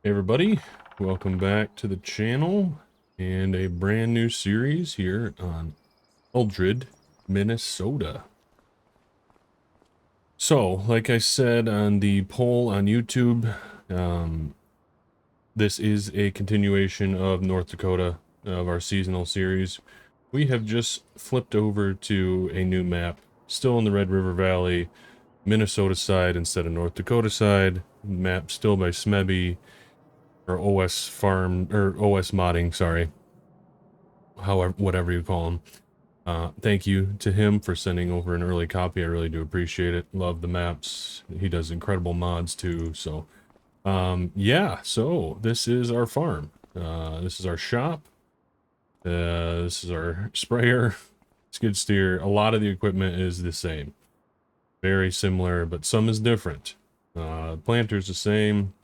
Hey everybody, welcome back to the channel and a brand new series here on ELDRED, Minnesota. So, like I said on the poll on YouTube, this is a continuation of North Dakota of our seasonal series. We have just flipped over to a new map, still in the Red River Valley, Minnesota side instead of North Dakota side. Map still by Smebby. Or OS farm, or OS modding, sorry. However, whatever you call him. Thank you to him for sending over an early copy. I really do appreciate it. Love the maps. He does incredible mods too. So, yeah. So this is our farm. This is our shop. This is our sprayer, skid steer. A lot of the equipment is the same. Very similar, but some is different. Planter's the same.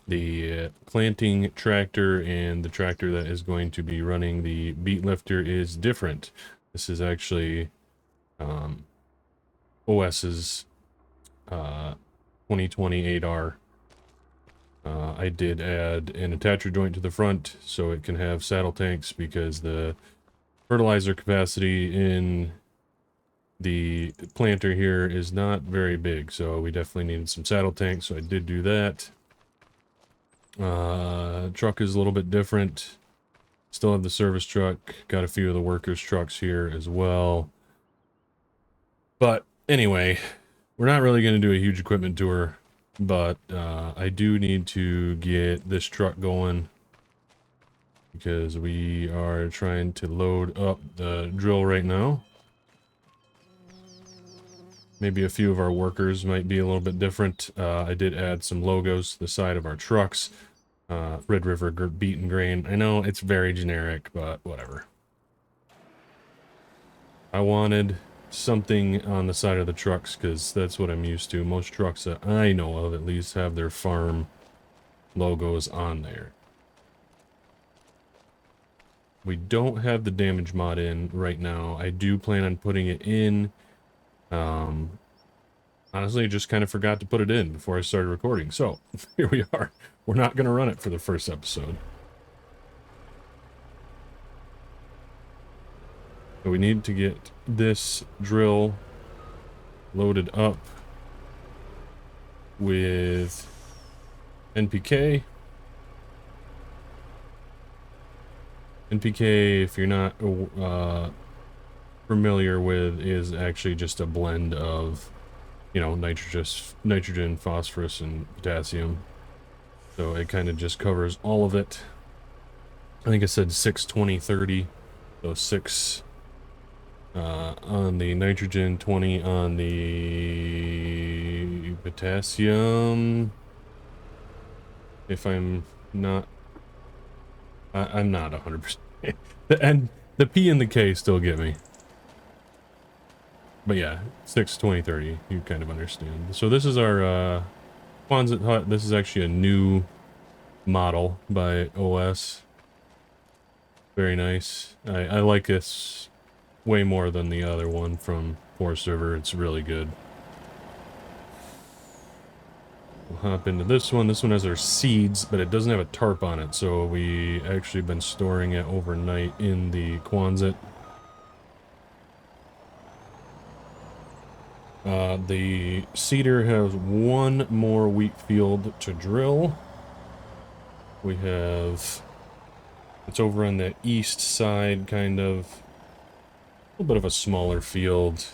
The planting tractor and the tractor that is going to be running the beet lifter is different. This is actually OS's 2020 8R. I did add an attacher joint to the front so it can have saddle tanks because the fertilizer capacity in the planter here is not very big, so we definitely needed some saddle tanks, so I did do that. Truck is a little bit different. Still have the service truck. Got a few of the workers' trucks here as well. But anyway, we're not really going to do a huge equipment tour, but I do need to get this truck going because we are trying to load up the drill right now. Maybe a few of our workers might be a little bit different. I did add some logos to the side of our trucks. Red River Beet and Grain. I know it's very generic, but whatever. I wanted something on the side of the trucks because that's what I'm used to. Most trucks that I know of at least have their farm logos on there. We don't have the damage mod in right now. I do plan on putting it in. Honestly, just kind of forgot to put it in before I started recording. So, here we are. We're not going to run it for the first episode. So we need to get this drill loaded up with NPK. NPK, if you're not familiar with, is actually just a blend of, you know, nitrogen, phosphorus, and potassium. So it kind of just covers all of it. I think I said 6, 20, 30. So 6 on the nitrogen, 20 on the potassium. If I'm not... I'm not 100%. And the P and the K still get me. But yeah, 6, 20, 30, you kind of understand. So this is our Quonset hut. This is actually a new model by OS. Very nice. I like this way more than the other one from Forest River. It's really good. We'll hop into this one. This one has our seeds, but it doesn't have a tarp on it, so we actually been storing it overnight in the Quonset. The seeder has one more wheat field to drill. We have... It's over on the east side, kind of. A little bit of a smaller field.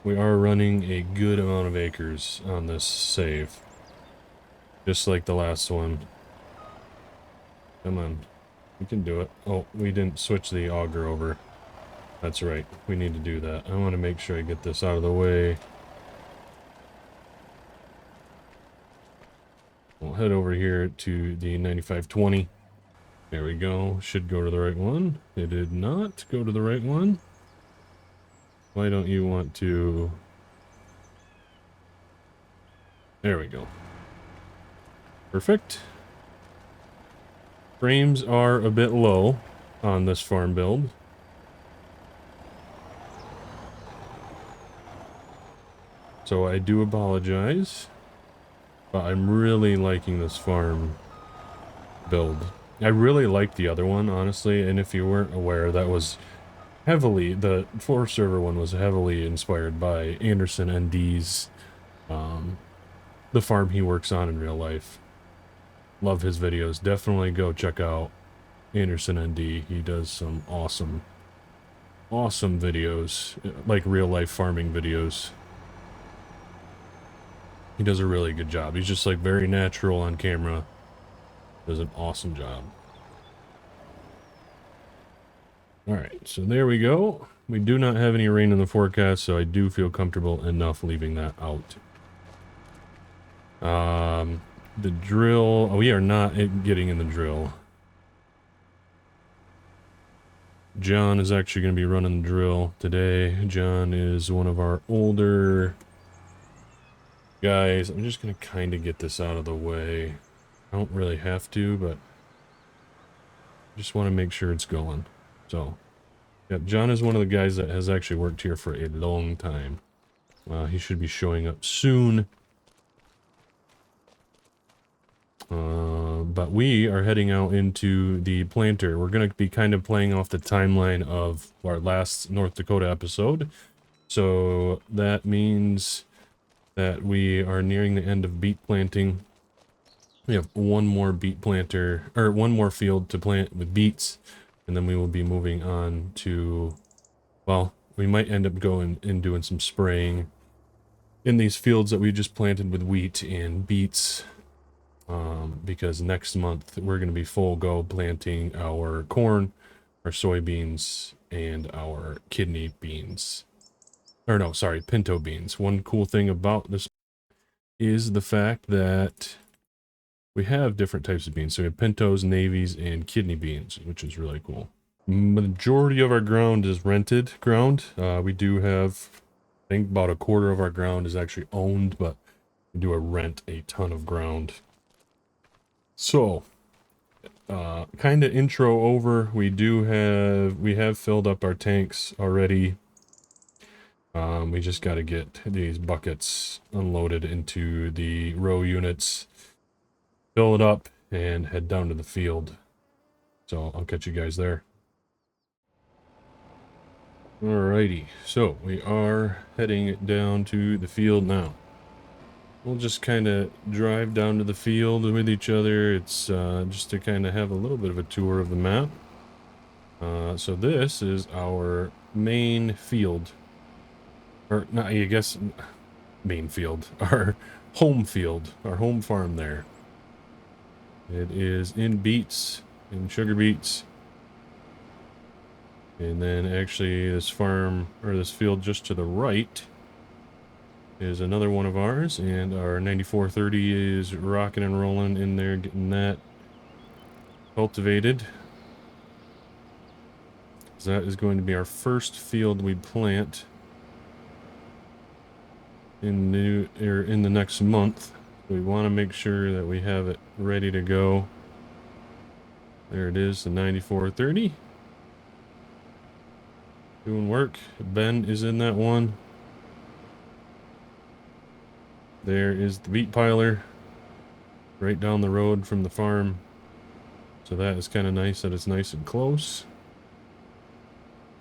We are running a good amount of acres on this save. Just like the last one. Come on. We can do it. Oh, we didn't switch the auger over. That's right. We need to do that. I want to make sure I get this out of the way. We'll head over here to the 9520. There we go. Should go to the right one. It did not go to the right one. Why don't you want to... There we go. Perfect. Frames are a bit low on this farm build. So I do apologize, but I'm really liking this farm build. I really like the other one, honestly, and if you weren't aware, that was heavily, the 4 server one was heavily inspired by Anderson ND's, the farm he works on in real life. Love his videos. Definitely go check out Anderson ND. He does some awesome videos, like real life farming videos. He does a really good job. He's just like very natural on camera. Does an awesome job. Alright, so there we go. We do not have any rain in the forecast, so I do feel comfortable enough leaving that out. The drill... Oh, we are not getting in the drill. John is actually going to be running the drill today. John is one of our older guys. I'm just going to kind of get this out of the way. I don't really have to, but just want to make sure it's going. So, yeah, John is one of the guys that has actually worked here for a long time. He should be showing up soon. But we are heading out into the planter. We're going to be kind of playing off the timeline of our last North Dakota episode. So that means that we are nearing the end of beet planting. We have one more beet planter, or one more field to plant with beets, and then we will be moving on to, well, we might end up going and doing some spraying in these fields that we just planted with wheat and beets. Because next month we're going to be full go planting our corn, our soybeans, and our kidney beans. Or no, sorry, pinto beans. One cool thing about this is the fact that we have different types of beans. So we have pintos, navies, and kidney beans, which is really cool. Majority of our ground is rented ground. We do have, I think about a quarter of our ground is actually owned, but we do rent a ton of ground. So, kind of intro over, we have filled up our tanks already. We just got to get these buckets unloaded into the row units, fill it up, and head down to the field. So I'll catch you guys there. Alrighty, so we are heading down to the field now. We'll just kind of drive down to the field with each other. It's just to kind of have a little bit of a tour of the map. So this is our main field. Or, not, I guess, main field. Our home field. Our home farm there. It is in beets, in sugar beets. And then actually this farm, or this field just to the right, is another one of ours, and our 9430 is rocking and rolling in there, getting that cultivated. So that is going to be our first field we plant in the next month. We want to make sure that we have it ready to go. There it is, the 9430. Doing work. Ben is in that one. There is the beet piler right down the road from the farm. So that is kind of nice that it's nice and close.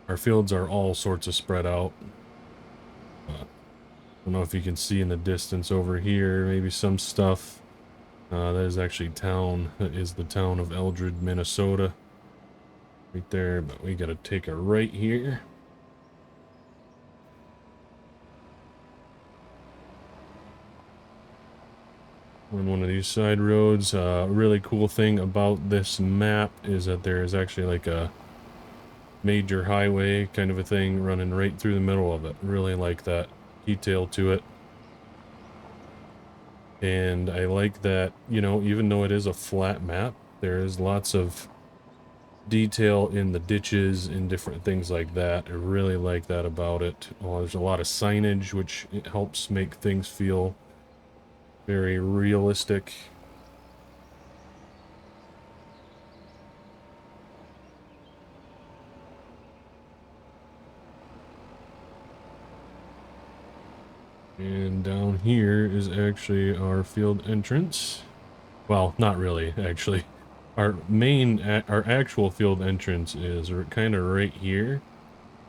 Our fields are all sorts of spread out. I don't know if you can see in the distance over here, maybe some stuff. That is actually town. That is the town of ELDRED, Minnesota. Right there, but we gotta take a right here. On one of these side roads. Really cool thing about this map is that there is actually like a major highway kind of a thing running right through the middle of it. Really like that detail to it. And I like that, you know, even though it is a flat map, there is lots of detail in the ditches and different things like that. I really like that about it. There's a lot of signage, which it helps make things feel very realistic. And down here is actually our field entrance. Well, not really, actually. Our actual field entrance is kind of right here,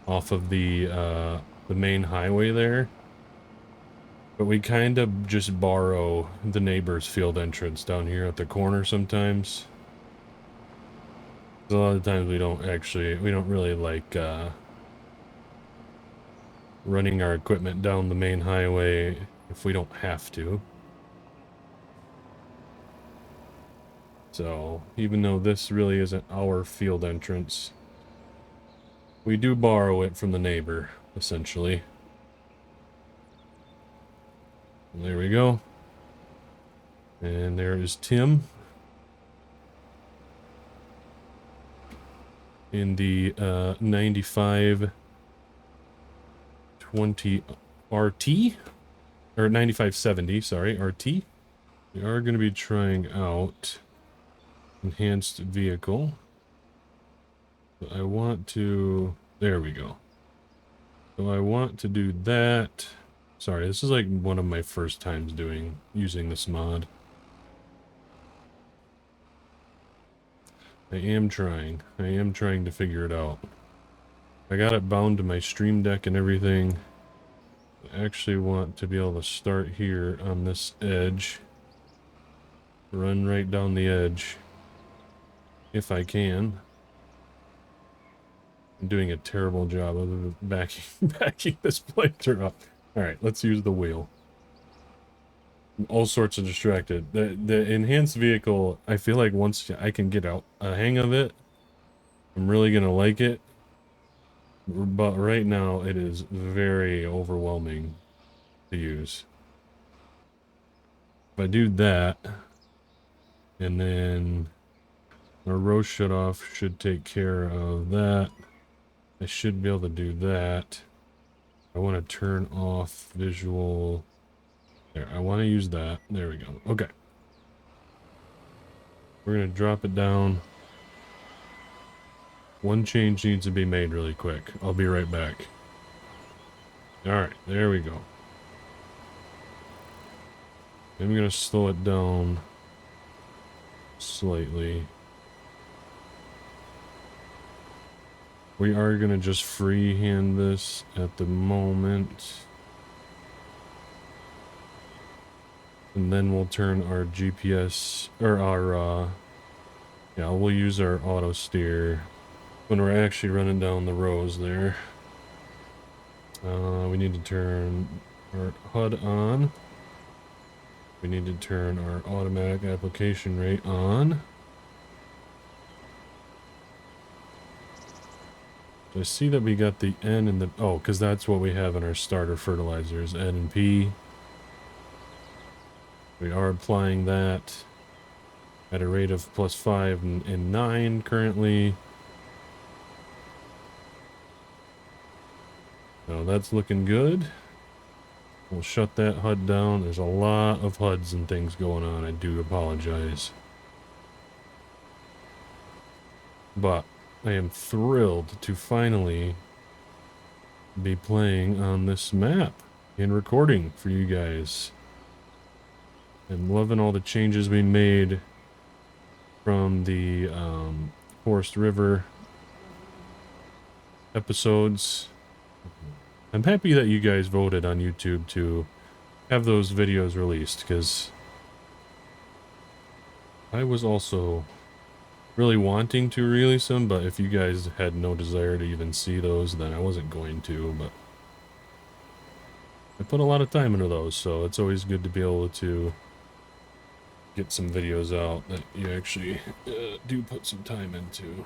off of the main highway there. But we kind of just borrow the neighbor's field entrance down here at the corner sometimes. A lot of times we don't really like running our equipment down the main highway if we don't have to. So even though this really isn't our field entrance, we do borrow it from the neighbor, essentially. And there we go. And there is Tim in the 9520 RT, or 9570, sorry, RT. We are going to be trying out enhanced vehicle. But I want to, there we go. So I want to do that. Sorry, this is like one of my first times using this mod. I am trying to figure it out. I got it bound to my stream deck and everything. I actually want to be able to start here on this edge. Run right down the edge. If I can. I'm doing a terrible job of backing this planter up. Alright, let's use the wheel. All sorts of distracted. The enhanced vehicle, I feel like once I can get a hang of it, I'm really gonna like it. But right now, it is very overwhelming to use. If I do that, and then our row shutoff should take care of that. I should be able to do that. I want to turn off visual. There, I want to use that. There we go. Okay. We're going to drop it down. One change needs to be made really quick. I'll be right back. Alright, there we go. I'm going to slow it down slightly. We are going to just freehand this at the moment. And then we'll turn our GPS, or our, yeah, we'll use our auto steer when we're actually running down the rows there. We need to turn our HUD on. We need to turn our automatic application rate on. I see that we got the N and the, oh, because that's what we have in our starter fertilizers, N and P. We are applying that at a rate of +5 and 9 currently. So that's looking good. We'll shut that HUD down. There's a lot of HUDs and things going on. I do apologize. But I am thrilled to finally be playing on this map and recording for you guys. I'm loving all the changes we made from the Forest River episodes. I'm happy that you guys voted on YouTube to have those videos released, because I was also really wanting to release them, but if you guys had no desire to even see those, then I wasn't going to. But I put a lot of time into those, so it's always good to be able to get some videos out that you actually do put some time into.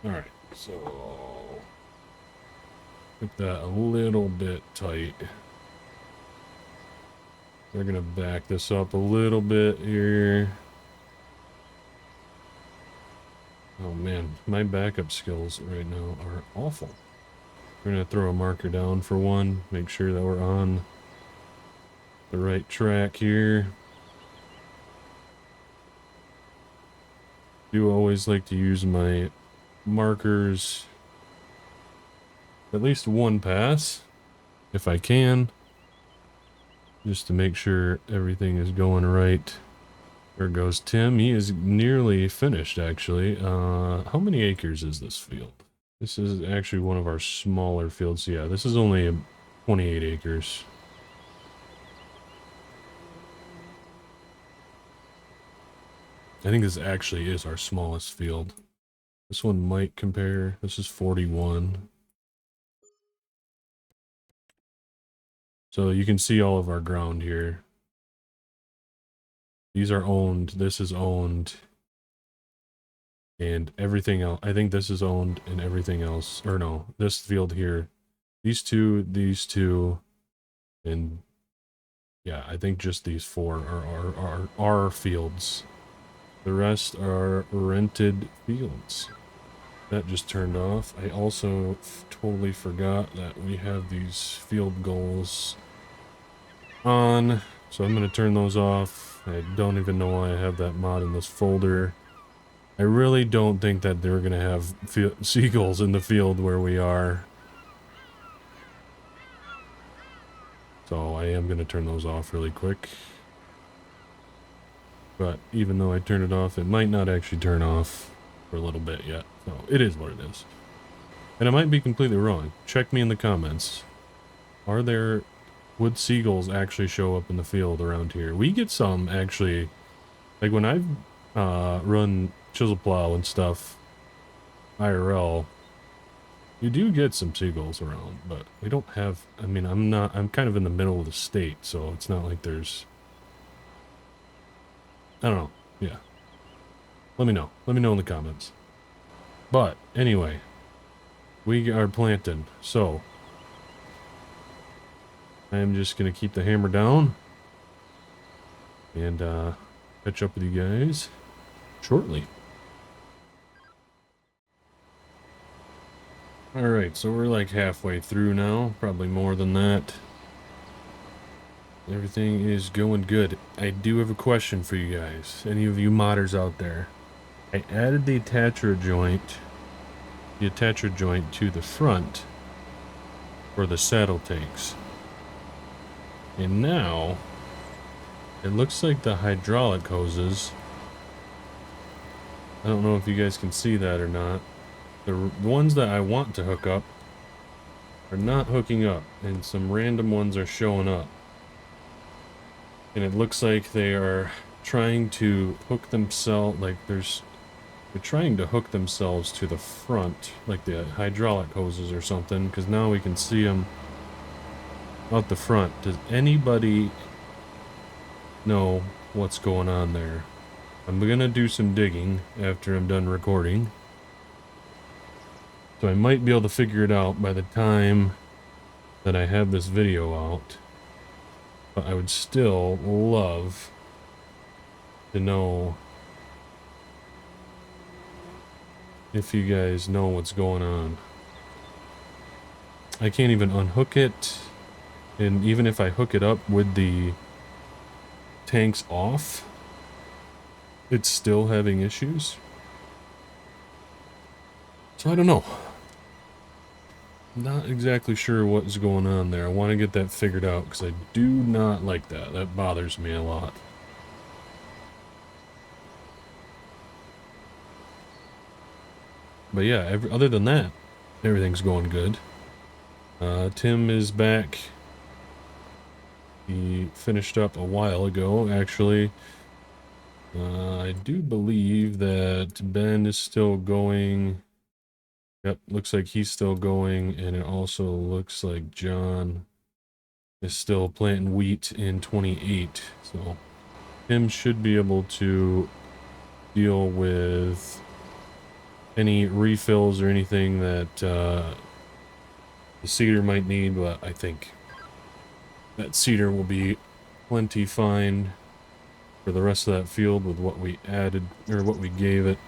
Alright, so get that a little bit tight. We're gonna back this up a little bit here. Oh man, my backup skills right now are awful. We're gonna throw a marker down for one, make sure that we're on the right track here. Do always like to use my markers at least one pass, if I can, just to make sure everything is going right. There goes Tim. He is nearly finished, actually. How many acres is this field? This is actually one of our smaller fields. Yeah, this is only 28 acres. I think this actually is our smallest field. This one might compare. This is 41. So you can see all of our ground here. These are owned. This is owned. And everything else. I think this is owned and everything else. Or no, this field here. These two, and yeah, I think just these four are our fields. The rest are rented fields. That just turned off. I also totally forgot that we have these field goals on, so I'm going to turn those off. I don't even know why I have that mod in this folder. I really don't think that they're going to have seagulls in the field where we are. So I am going to turn those off really quick. But even though I turn it off, it might not actually turn off for a little bit yet. So it is what it is. And I might be completely wrong. Check me in the comments. Would seagulls actually show up in the field around here? We get some, actually. Like when I've run chisel plow and stuff, IRL, you do get some seagulls around, but we don't have, I mean, I'm kind of in the middle of the state, so it's not like there's, I don't know, yeah. Let me know in the comments. But, anyway, we are planting, so I am just going to keep the hammer down and catch up with you guys shortly. Alright, so we're like halfway through now, probably more than that. Everything is going good. I do have a question for you guys, any of you modders out there. I added the attacher joint to the front for the saddle tanks. And now, it looks like the hydraulic hoses, I don't know if you guys can see that or not, the ones that I want to hook up are not hooking up, and some random ones are showing up. And it looks like they are trying to hook themselves, like they're trying to hook themselves to the front, like the hydraulic hoses or something, because now we can see them out the front. Does anybody know what's going on there? I'm gonna do some digging after I'm done recording, so I might be able to figure it out by the time that I have this video out. But I would still love to know if you guys know what's going on. I can't even unhook it, and even if I hook it up with the tanks off, it's still having issues. So I don't know. Not exactly sure what's going on there. I want to get that figured out because I do not like that. That bothers me a lot. But yeah, other than that, everything's going good. Tim is back. He finished up a while ago, actually. I do believe that Ben is still going. Yep, looks like he's still going, and it also looks like John is still planting wheat in 28. So Tim should be able to deal with any refills or anything that the seeder might need, but I think that seeder will be plenty fine for the rest of that field with what we added, or what we gave it.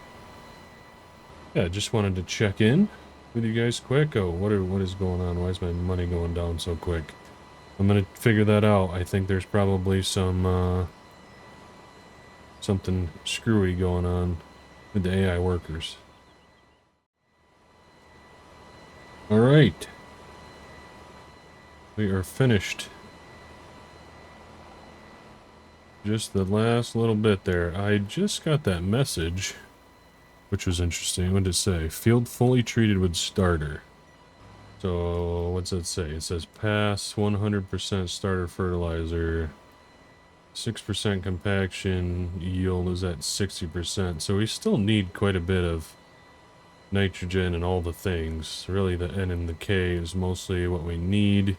Yeah, just wanted to check in with you guys quick. Oh, what is going on? Why is my money going down so quick? I'm gonna figure that out. I think there's probably some something screwy going on with the AI workers. Alright, We are finished. Just the last little bit there. I just got that message, which was interesting. What did it say? Field fully treated with starter. So, what's it say? It says pass 100% starter fertilizer. 6% compaction. Yield is at 60%. So we still need quite a bit of nitrogen and all the things. Really, the N and the K is mostly what we need.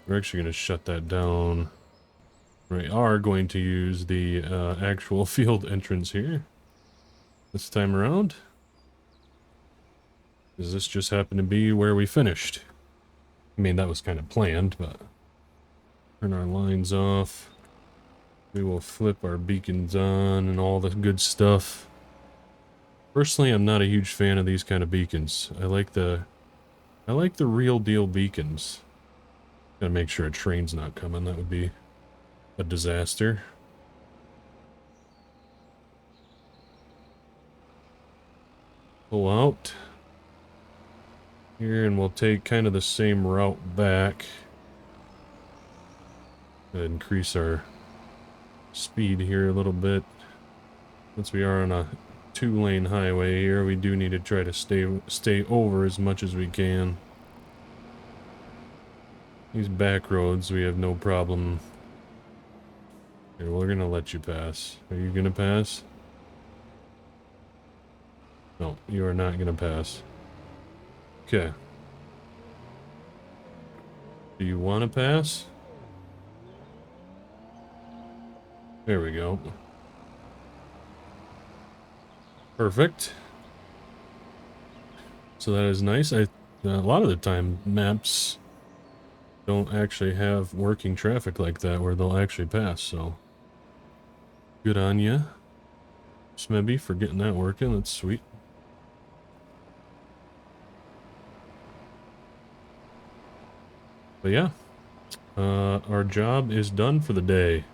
We're actually going to shut that down. We are going to use the actual field entrance here this time around. Does this just happen to be where we finished? I mean, that was kind of planned, but turn our lines off. We will flip our beacons on and all the good stuff. Personally, I'm not a huge fan of these kind of beacons. I like the real deal beacons. Gotta make sure a train's not coming. That would be a disaster. Pull out here, and we'll take kind of the same route back. Increase our speed here a little bit. Since we are on a 2-lane highway here, we do need to try to stay over as much as we can. These back roads, we have no problem. Here, we're gonna let you pass. Are you gonna pass? No, you are not gonna pass. Okay. Do you want to pass? There we go. Perfect. So that is nice. A lot of the time, maps don't actually have working traffic like that where they'll actually pass, so good on ya, Smebby, for getting that working. That's sweet. But yeah, our job is done for the day.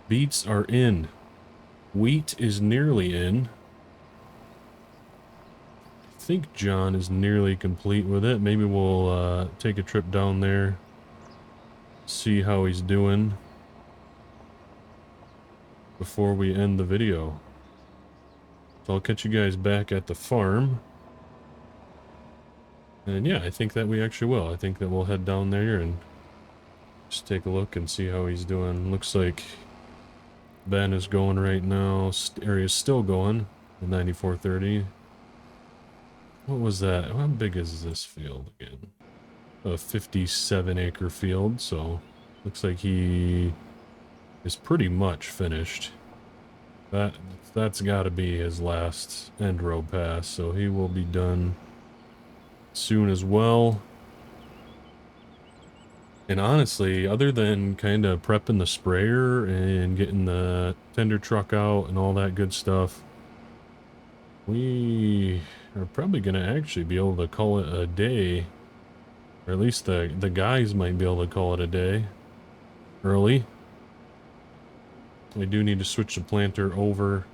Beets are in. Wheat is nearly in. I think John is nearly complete with it. Maybe we'll take a trip down there, see how he's doing before we end the video. So I'll catch you guys back at the farm. And yeah, I think that we actually will. I think that we'll head down there and just take a look and see how he's doing. Looks like Ben is going right now. Area's still going. The 9430. What was that? How big is this field again? A 57-acre field, so looks like he is pretty much finished. That's got to be his last end row pass, so he will be done soon as well. And honestly, other than kind of prepping the sprayer and getting the tender truck out and all that good stuff, we are probably going to actually be able to call it a day. Or at least the guys might be able to call it a day early. We do need to switch the planter over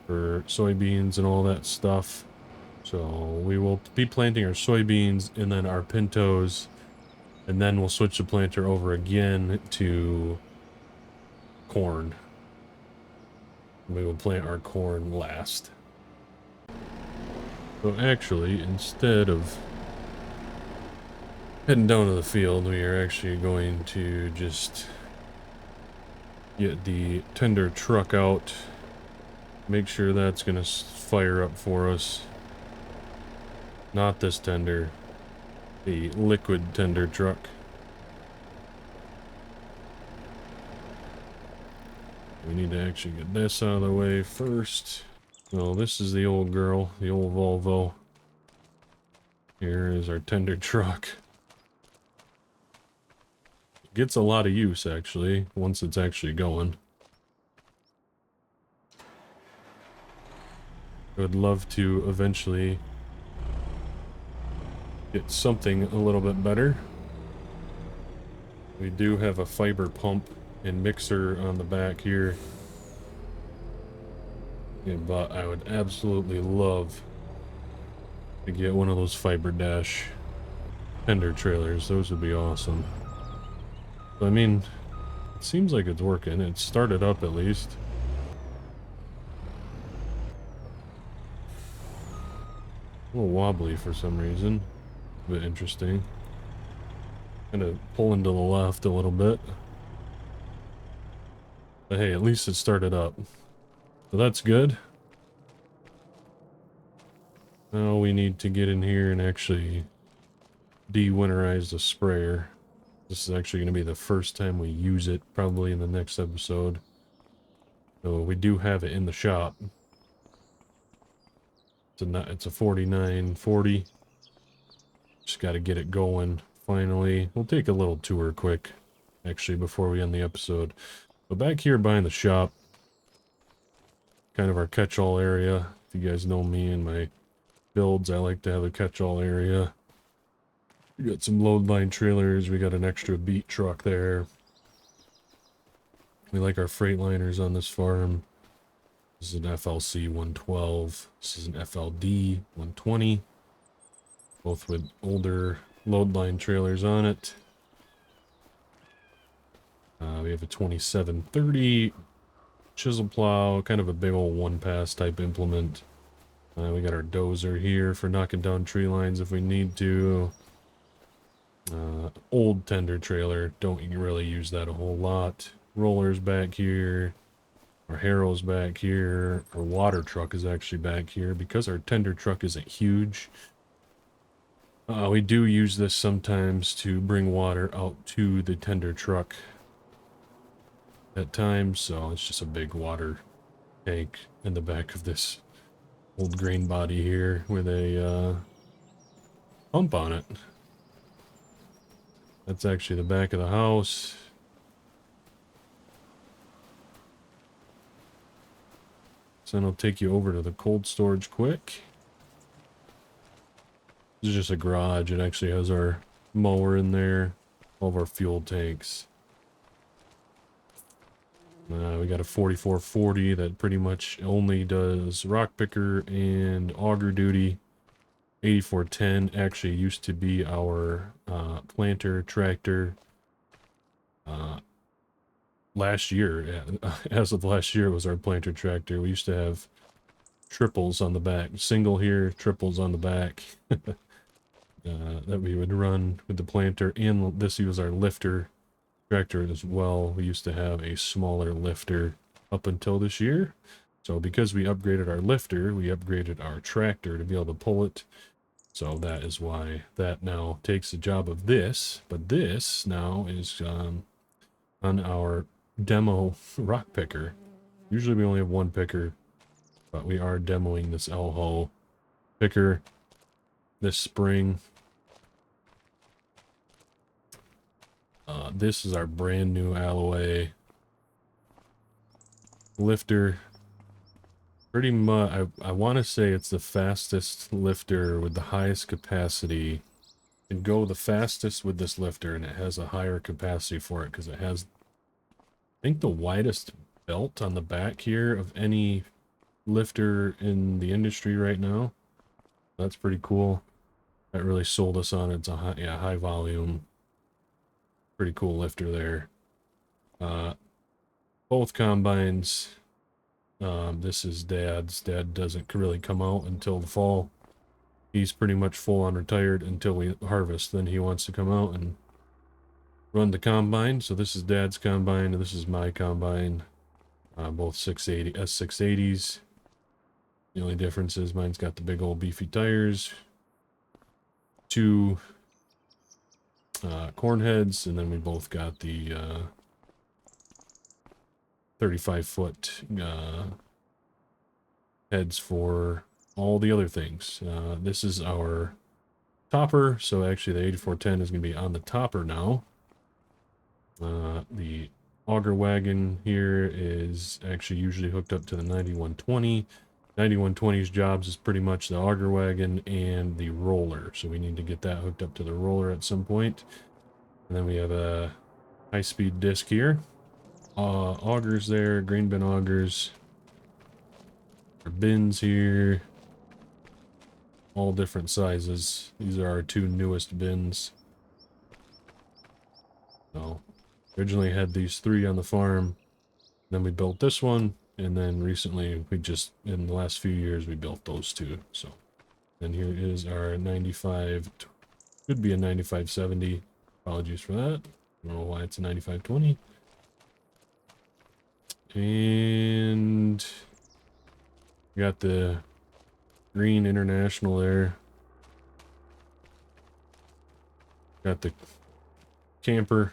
for soybeans and all that stuff. So we will be planting our soybeans and then our pintos, and then we'll switch the planter over again to corn. We will plant our corn last. So actually, instead of heading down to the field, we are actually going to just get the tender truck out. Make sure that's going to fire up for us. Not this tender. The liquid tender truck. We need to actually get this out of the way first. Well, this is the old girl, the old Volvo. Here is our tender truck. It gets a lot of use, actually, once it's actually going. I would love to eventually get something a little bit better. We do have a fiber pump and mixer on the back here. Yeah, but I would absolutely love to get one of those fiber dash tender trailers. Those would be awesome. But, I mean, it seems like it's working. It started up at least. A little wobbly for some reason. A bit interesting. Kind of pulling to the left a little bit. But hey, at least it started up. So that's good. Now we need to get in here and actually de-winterize the sprayer. This is actually going to be the first time we use it, probably in the next episode. So we do have it in the shop. It's a 4940. Just got to get it going, finally. We'll take a little tour quick, actually, before we end the episode. So back here behind the shop, kind of our catch-all area. If you guys know me and my builds, I like to have a catch-all area. We got some load line trailers. We got an extra beat truck there. We like our freight liners on this farm. This is an FLC 112. This is an FLD 120. Both with older load line trailers on it. We have a 2730 chisel plow, kind of a big old one-pass type implement. We got our dozer here for knocking down tree lines if we need to. Old tender trailer, don't really use that a whole lot. Rollers back here. Our harrow's back here. Our water truck is actually back here. Because our tender truck isn't huge, we do use this sometimes to bring water out to the tender truck at times. So it's just a big water tank in the back of this old grain body here with a pump on it. That's actually the back of the house. So then I'll take you over to the cold storage quick. This is just a garage. It actually has our mower in there, all of our fuel tanks. We got a 4440 that pretty much only does rock picker and auger duty. 8410 actually used to be our planter tractor. Last year, as of last year, it was our planter tractor. We used to have triples on the back. Single here, triples on the back. That we would run with the planter. And this was our lifter tractor as well. We used to have a smaller lifter up until this year. So because we upgraded our lifter, we upgraded our tractor to be able to pull it. So that is why that now takes the job of this. But this now is on our demo rock picker. Usually we only have one picker, but we are demoing this LHO picker this spring. This is our brand new Alloway lifter. Pretty much, I want to say it's the fastest lifter with the highest capacity. You can go the fastest with this lifter, and it has a higher capacity for it because it has, I think, the widest belt on the back here of any lifter in the industry right now. That's pretty cool. That really sold us on it. It's a high volume. Pretty cool lifter there. Both combines. This is Dad's. Dad doesn't really come out until the fall. He's pretty much full on retired until we harvest. Then he wants to come out and run the combine. So this is Dad's combine, and this is my combine. Both 680 S680s. The only difference is mine's got the big old beefy tires. Two corn heads, and then we both got the 35-foot heads for all the other things. This is our topper, so actually the 8410 is going to be on the topper now. The auger wagon here is actually usually hooked up to the 9120. 9120's jobs is pretty much the auger wagon and the roller, so we need to get that hooked up to the roller at some point. And then we have a high-speed disc here. Augers there, grain bin augers. Our bins here. all different sizes. These are our two newest bins. So, originally had these 3 on the farm, then we built this one, and then recently in the last few years, we built those 2. So, and here is our 95, should be a 9570. Apologies for that. I don't know why it's a 9520. And got the green International there. Got the camper.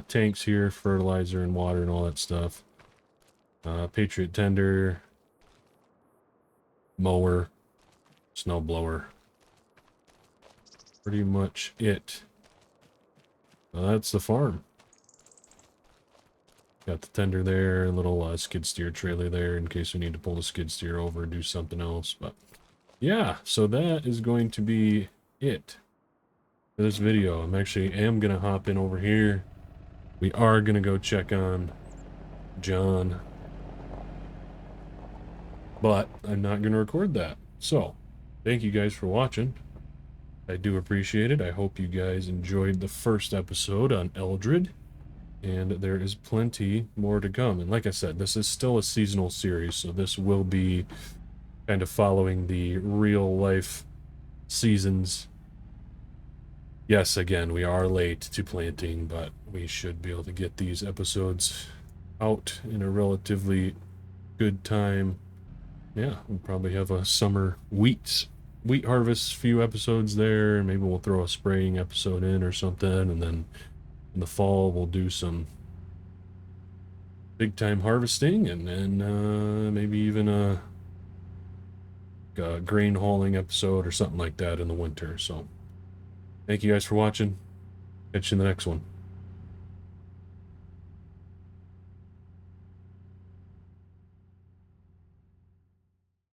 Tanks here, fertilizer and water and all that stuff. Patriot tender. Mower. Snow blower. Pretty much it. That's the farm. Got the tender there, a little skid steer trailer there in case we need to pull the skid steer over and do something else. But yeah, so that is going to be it for this video. I'm going to hop in over here. We are going to go check on John, but I'm not going to record that. So thank you guys for watching. I do appreciate it. I hope you guys enjoyed the first episode on ELDRED. And there is plenty more to come. And like I said, this is still a seasonal series, so this will be kind of following the real life seasons. Yes, again, we are late to planting, but we should be able to get these episodes out in a relatively good time. Yeah, we'll probably have a summer wheat harvest few episodes there. Maybe we'll throw a spraying episode in or something, and then in the fall we'll do some big time harvesting, and then maybe even a grain hauling episode or something like that in the winter. So thank you guys for watching. Catch you in the next one.